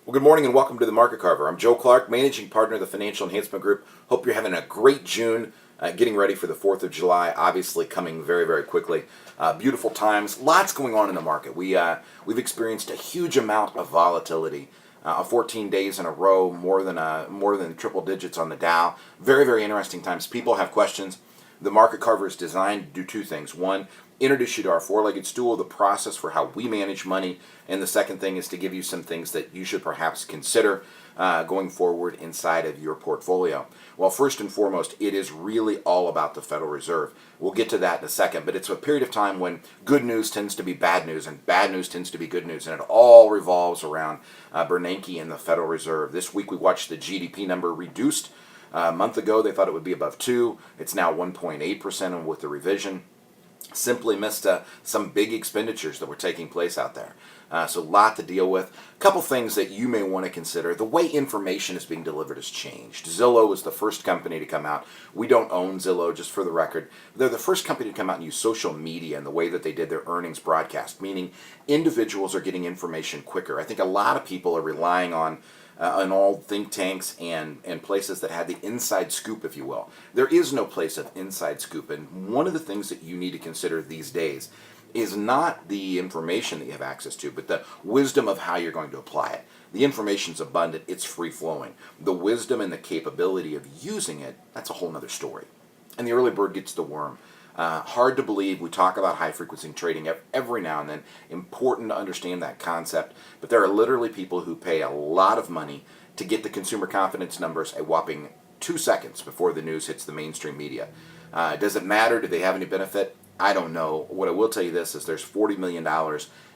Well, good morning and welcome to the Market Carver. I'm Joe Clark, Managing Partner of the Financial Enhancement Group. Hope you're having a great June, getting ready for the 4th of July, obviously coming very, very quickly. Beautiful times, lots going on in the market. We've experienced a huge amount of volatility. 14 days in a row, more than triple digits on the Dow. Very, very interesting times. People have questions. The Market Carver is designed to do two things. One, introduce you to our four-legged stool, the process for how we manage money, and the second thing is to give you some things that you should perhaps consider going forward inside of your portfolio. Well, first and foremost, it is really all about the Federal Reserve. We'll get to that in a second, but it's a period of time when good news tends to be bad news and bad news tends to be good news, and it all revolves around Bernanke and the Federal Reserve. This week we watched the GDP number reduced. A month ago they thought it would be above 2. It's now 1.8% with the revision. Simply missed some big expenditures that were taking place out there. So a lot to deal with. A couple things that you may want to consider. The way information is being delivered has changed. Zillow was the first company to come out. We don't own Zillow, just for the record. They're the first company to come out and use social media in the way that they did their earnings broadcast, meaning individuals are getting information quicker. I think a lot of people are relying on all think tanks and places that have the inside scoop, if you will. There is no place of inside scoop, and one of the things that you need to consider these days is not the information that you have access to, but the wisdom of how you're going to apply it. The information's abundant, it's free-flowing. The wisdom and the capability of using it, that's a whole nother story. And the early bird gets the worm. Hard to believe. We talk about high-frequency trading every now and then. Important to understand that concept. But there are literally people who pay a lot of money to get the consumer confidence numbers a whopping 2 seconds before the news hits the mainstream media. Does it matter? Do they have any benefit? I don't know. What I will tell you this is there's $40 million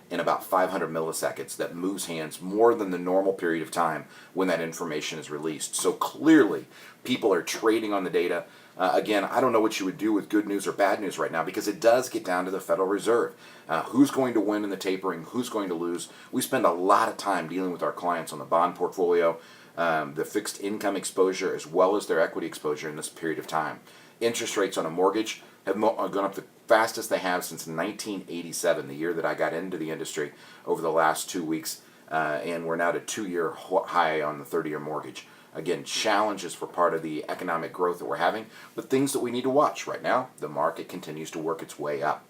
in about 500 milliseconds that moves hands more than the normal period of time when that information is released. So clearly, people are trading on the data. Again, I don't know what you would do with good news or bad news right now because it does get down to the Federal Reserve. Who's going to win in the tapering? Who's going to lose? We spend a lot of time dealing with our clients on the bond portfolio, the fixed income exposure, as well as their equity exposure in this period of time. Interest rates on a mortgage have gone up the fastest they have since 1987, the year that I got into the industry, over the last 2 weeks, and we're now at a 2-year high on the 30-year mortgage. Again, challenges for part of the economic growth that we're having, but things that we need to watch. Right now, the market continues to work its way up.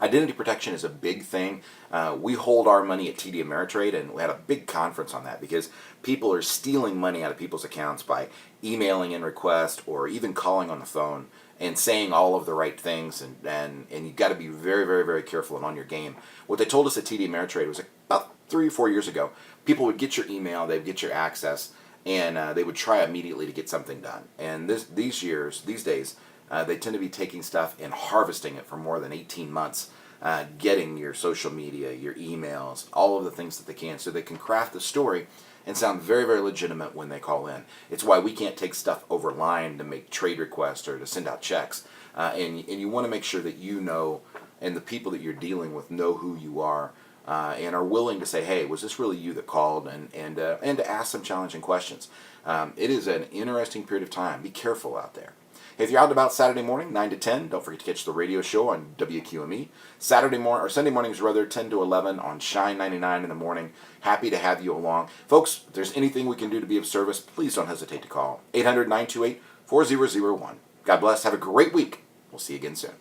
Identity protection is a big thing. We hold our money at TD Ameritrade, and we had a big conference on that because people are stealing money out of people's accounts by emailing in requests or even calling on the phone and saying all of the right things, and you've got to be very, very, very careful and on your game. What they told us at TD Ameritrade was about 3 or 4 years ago, people would get your email, they'd get your access, and they would try immediately to get something done. And these days, they tend to be taking stuff and harvesting it for more than 18 months, getting your social media, your emails, all of the things that they can, so they can craft the story and sound very, very legitimate when they call in. It's why we can't take stuff over line to make trade requests or to send out checks. And you want to make sure that you know, and the people that you're dealing with know who you are, and are willing to say, hey, was this really you that called, and to ask some challenging questions. It is an interesting period of time. Be careful out there. If you're out and about Saturday morning, 9 to 10, don't forget to catch the radio show on WQME. Sunday mornings, rather, 10 to 11 on Shine 99 in the morning. Happy to have you along. Folks, if there's anything we can do to be of service, please don't hesitate to call. 800-928-4001. God bless. Have a great week. We'll see you again soon.